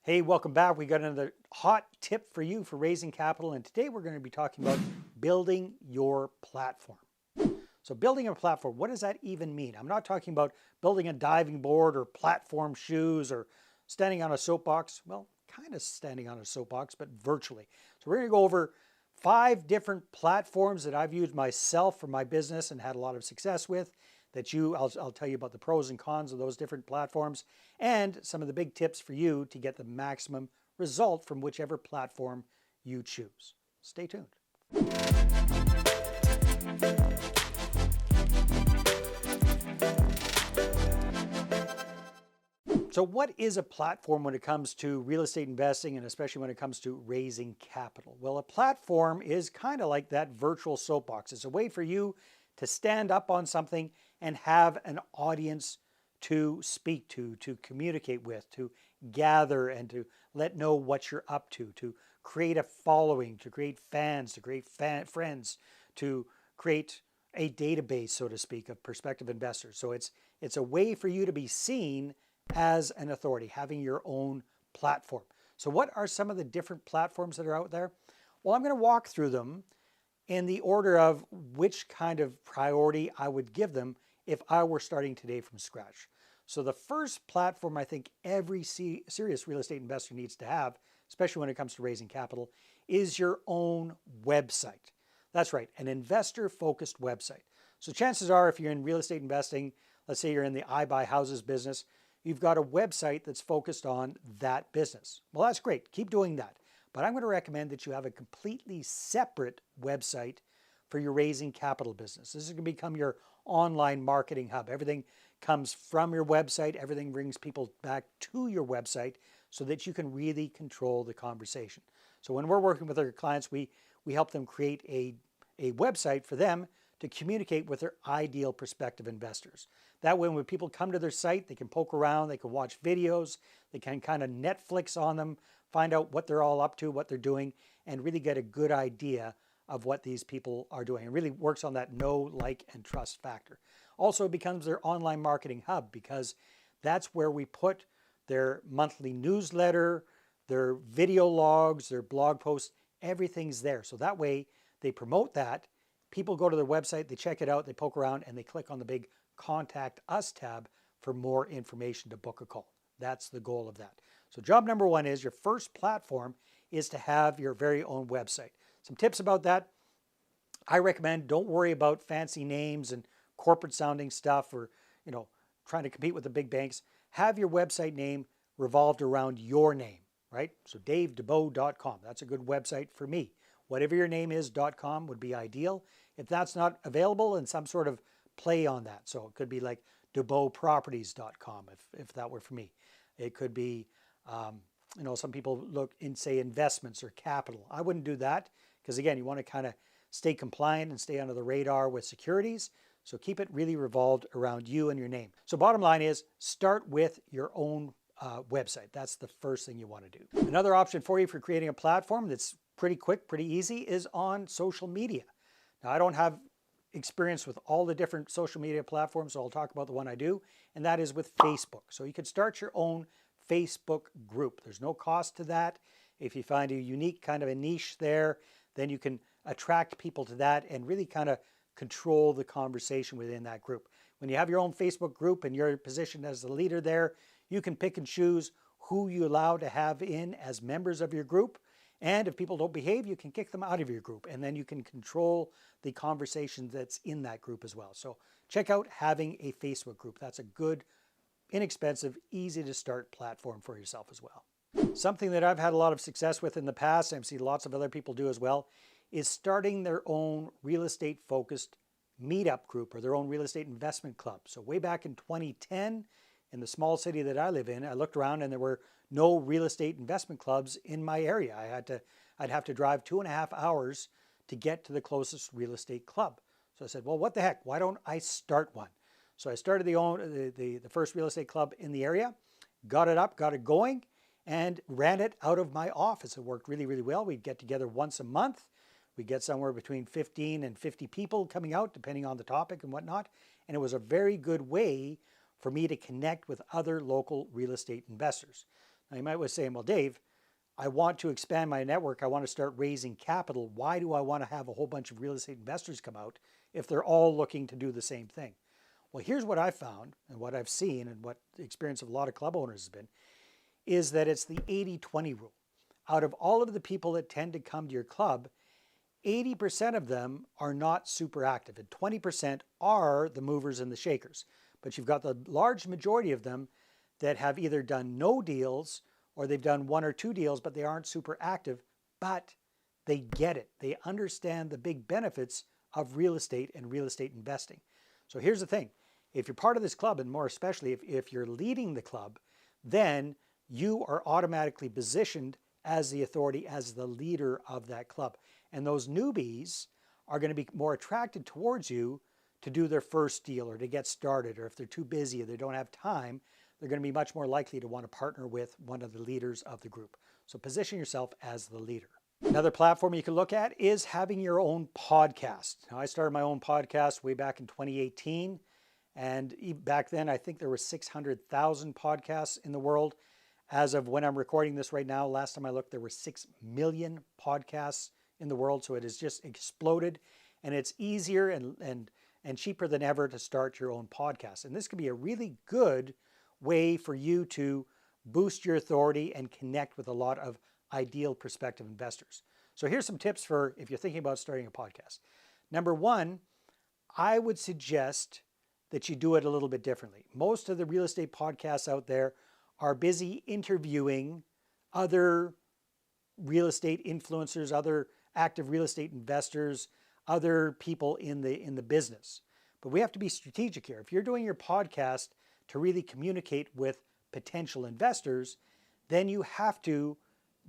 Hey, welcome back. We got another hot tip for you for raising capital, and today we're going to be talking about building your platform. So building a platform, what does that even mean? I'm not talking about building a diving board or platform shoes or standing on a soapbox. Well, kind of standing on a soapbox, but virtually. So we're going to go over 5 different platforms that I've used myself for my business and had a lot of success with. I'll tell you about the pros and cons of those different platforms and some of the big tips for you to get the maximum result from whichever platform you choose. Stay tuned. So what is a platform when it comes to real estate investing and especially when it comes to raising capital? Well, a platform is kind of like that virtual soapbox. It's a way for you to stand up on something and have an audience to speak to communicate with, to gather and to let know what you're up to create a following, to create fans, to create friends, to create a database, so to speak, of prospective investors. So it's a way for you to be seen as an authority, having your own platform. So what are some of the different platforms that are out there? Well, I'm going to walk through them in the order of which kind of priority I would give them if I were starting today from scratch. So the first platform I think every serious real estate investor needs to have, especially when it comes to raising capital, is your own website. That's right, an investor-focused website. So chances are if you're in real estate investing, let's say you're in the I buy houses business, you've got a website that's focused on that business. Well, that's great. Keep doing that. But I'm going to recommend that you have a completely separate website for your raising capital business. This is going to become your online marketing hub. Everything comes from your website. Everything brings people back to your website so that you can really control the conversation. So when we're working with our clients, we help them create a website for them to communicate with their ideal prospective investors. That way, when people come to their site, they can poke around, they can watch videos, they can kind of Netflix on them, find out what they're all up to, what they're doing, and really get a good idea of what these people are doing. It really works on that know, like, and trust factor. Also, it becomes their online marketing hub because that's where we put their monthly newsletter, their video logs, their blog posts, everything's there. So that way they promote that. People go to their website, they check it out, they poke around, and they click on the big Contact Us tab for more information to book a call. That's the goal of that. So job number 1 is your first platform is to have your very own website. Some tips about that. I recommend don't worry about fancy names and corporate sounding stuff or, trying to compete with the big banks. Have your website name revolved around your name, right? So davedebeau.com. That's a good website for me. Whatever your name is, .com would be ideal. If that's not available, and some sort of play on that. So it could be like DebeauProperties.com if that were for me. It could be, some people look in, say, investments or capital. I wouldn't do that because, again, you want to kind of stay compliant and stay under the radar with securities. So keep it really revolved around you and your name. So bottom line is start with your own website. That's the first thing you want to do. Another option for you for creating a platform that's pretty quick, pretty easy is on social media. Now, I don't have experience with all the different social media platforms, so I'll talk about the one I do, and that is with Facebook. So you could start your own Facebook group. There's no cost to that. If you find a unique kind of a niche there, then you can attract people to that and really kind of control the conversation within that group. When you have your own Facebook group and you're positioned as the leader there, you can pick and choose who you allow to have in as members of your group. And if people don't behave, you can kick them out of your group, and then you can control the conversation that's in that group as well. So check out having a Facebook group. That's a good, inexpensive, easy to start platform for yourself as well. Something that I've had a lot of success with in the past, and I've seen lots of other people do as well, is starting their own real estate focused meetup group or their own real estate investment club. So way back in 2010, in the small city that I live in, I looked around and there were no real estate investment clubs in my area. I'd have to drive 2.5 hours to get to the closest real estate club. So I said, well, what the heck? Why don't I start one? So I started the first real estate club in the area, got it up, got it going, and ran it out of my office. It worked really, really well. We'd get together once a month. We'd get somewhere between 15 and 50 people coming out, depending on the topic and whatnot. And it was a very good way for me to connect with other local real estate investors. Now, you might be saying, well, Dave, I want to expand my network. I want to start raising capital. Why do I want to have a whole bunch of real estate investors come out if they're all looking to do the same thing? Well, here's what I found and what I've seen and what the experience of a lot of club owners has been, is that it's the 80-20 rule. Out of all of the people that tend to come to your club, 80% of them are not super active and 20% are the movers and the shakers. But you've got the large majority of them that have either done no deals or they've done 1 or 2 deals, but they aren't super active, but they get it. They understand the big benefits of real estate and real estate investing. So here's the thing. If you're part of this club, and more especially if you're leading the club, then you are automatically positioned as the authority, as the leader of that club. And those newbies are going to be more attracted towards you to do their first deal or to get started, or if they're too busy or they don't have time, they're going to be much more likely to want to partner with one of the leaders of the group. So position yourself as the leader. Another platform you can look at is having your own podcast. Now, I started my own podcast way back in 2018. And back then, I think there were 600,000 podcasts in the world. As of when I'm recording this right now, last time I looked, there were 6 million podcasts in the world. So it has just exploded, and it's easier and cheaper than ever to start your own podcast. And this could be a really good way for you to boost your authority and connect with a lot of ideal prospective investors. So here's some tips for if you're thinking about starting a podcast. Number one, I would suggest that you do it a little bit differently. Most of the real estate podcasts out there are busy interviewing other real estate influencers, other active real estate investors, other people in the business. But we have to be strategic here. If you're doing your podcast to really communicate with potential investors, then you have to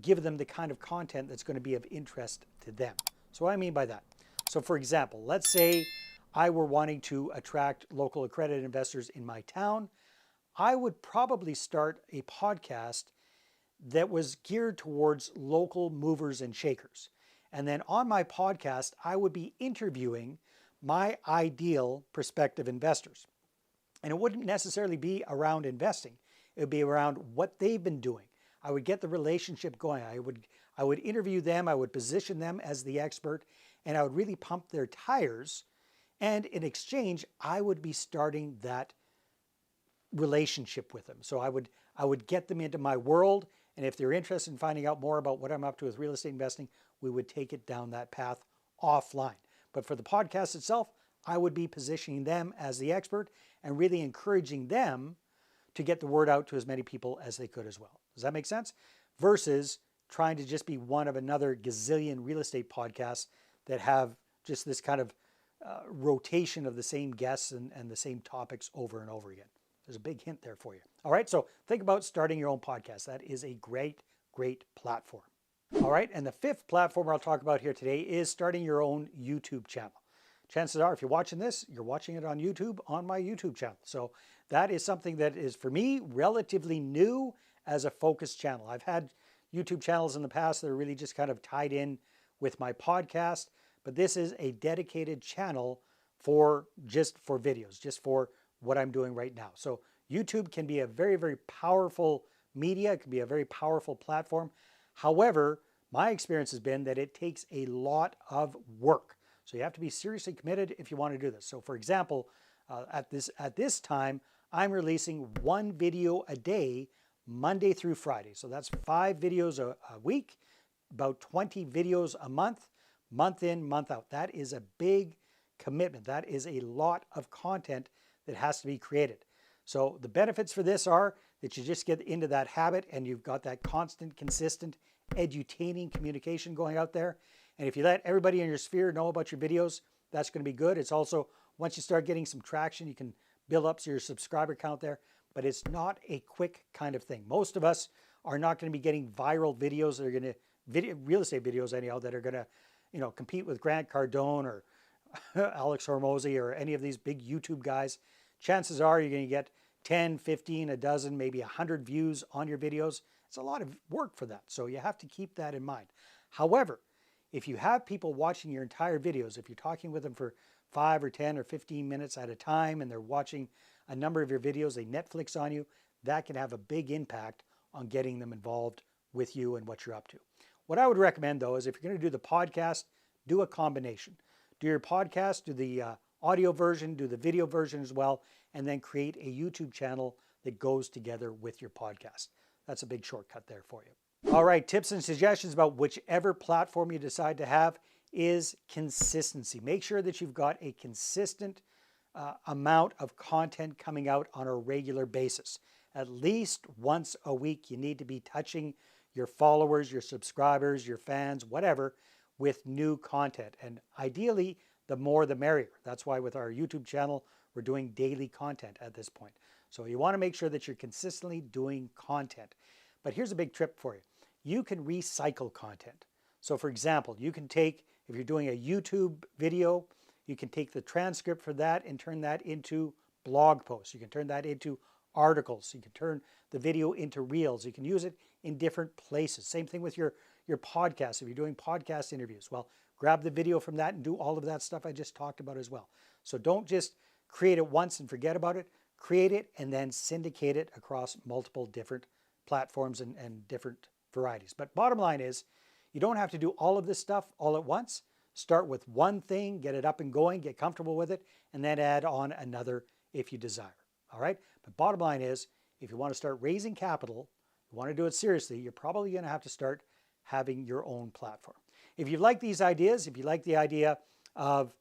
give them the kind of content that's going to be of interest to them. So what do I mean by that? So for example, let's say I were wanting to attract local accredited investors in my town. I would probably start a podcast that was geared towards local movers and shakers. And then on my podcast, I would be interviewing my ideal prospective investors. And it wouldn't necessarily be around investing. It would be around what they've been doing. I would get the relationship going. I would interview them. I would position them as the expert, and I would really pump their tires. And in exchange, I would be starting that relationship with them. So I would get them into my world. And if they're interested in finding out more about what I'm up to with real estate investing, we would take it down that path offline. But for the podcast itself, I would be positioning them as the expert and really encouraging them to get the word out to as many people as they could as well. Does that make sense? Versus trying to just be one of another gazillion real estate podcasts that have just this kind of rotation of the same guests and the same topics over and over again. There's a big hint there for you. All right, so think about starting your own podcast. That is a great, great platform. All right, and the fifth platform I'll talk about here today is starting your own YouTube channel. Chances are, if you're watching this, you're watching it on YouTube, on my YouTube channel. So that is something that is, for me, relatively new as a focused channel. I've had YouTube channels in the past that are really just kind of tied in with my podcast, but this is a dedicated channel for videos, just for what I'm doing right now. So YouTube can be a very, very powerful media. It can be a very powerful platform. However, my experience has been that it takes a lot of work. So you have to be seriously committed if you want to do this. So for example, at this time, I'm releasing 1 video a day, Monday through Friday. So that's 5 videos a week, about 20 videos a month in, month out. That is a big commitment. That is a lot of content that has to be created. So the benefits for this are that you just get into that habit and you've got that constant, consistent, edutaining communication going out there. And if you let everybody in your sphere know about your videos, that's going to be good. It's also, once you start getting some traction, you can build up your subscriber count there, but it's not a quick kind of thing. Most of us are not going to be getting viral videos that are going to, real estate videos anyhow, that are going to, compete with Grant Cardone or Alex Hormozy or any of these big YouTube guys. Chances are you're going to get 10, 15, a dozen, maybe 100 views on your videos. It's a lot of work for that. So you have to keep that in mind. However, if you have people watching your entire videos, if you're talking with them for 5 or 10 or 15 minutes at a time and they're watching a number of your videos, they Netflix on you, that can have a big impact on getting them involved with you and what you're up to. What I would recommend though is if you're going to do the podcast, do a combination. Do your podcast, do the audio version, do the video version as well, and then create a YouTube channel that goes together with your podcast. That's a big shortcut there for you. All right, tips and suggestions about whichever platform you decide to have is consistency. Make sure that you've got a consistent amount of content coming out on a regular basis. At least once a week, you need to be touching your followers, your subscribers, your fans, whatever, with new content. And ideally, the more the merrier. That's why with our YouTube channel, we're doing daily content at this point. So you want to make sure that you're consistently doing content. But here's a big tip for you. You can recycle content. So for example, you can take, if you're doing a YouTube video, you can take the transcript for that and turn that into blog posts. You can turn that into articles. You can turn the video into reels. You can use it in different places. Same thing with your podcast. If you're doing podcast interviews, well, grab the video from that and do all of that stuff I just talked about as well. So don't just create it once and forget about it. Create it and then syndicate it across multiple different platforms and different varieties. But bottom line is, you don't have to do all of this stuff all at once. Start with one thing, get it up and going, get comfortable with it, and then add on another if you desire. All right? But bottom line is, if you want to start raising capital, you want to do it seriously, you're probably going to have to start having your own platform. If you like these ideas, if you like the idea of,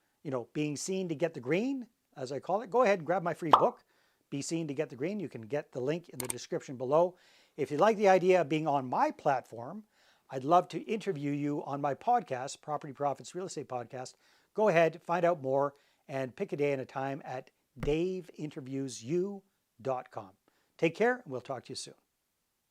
being seen to get the green, as I call it, go ahead and grab my free book, Be Seen to Get the Green. You can get the link in the description below. If you like the idea of being on my platform, I'd love to interview you on my podcast, Property Profits Real Estate Podcast. Go ahead, find out more, and pick a day and a time at daveinterviewsyou.com. Take care, and we'll talk to you soon.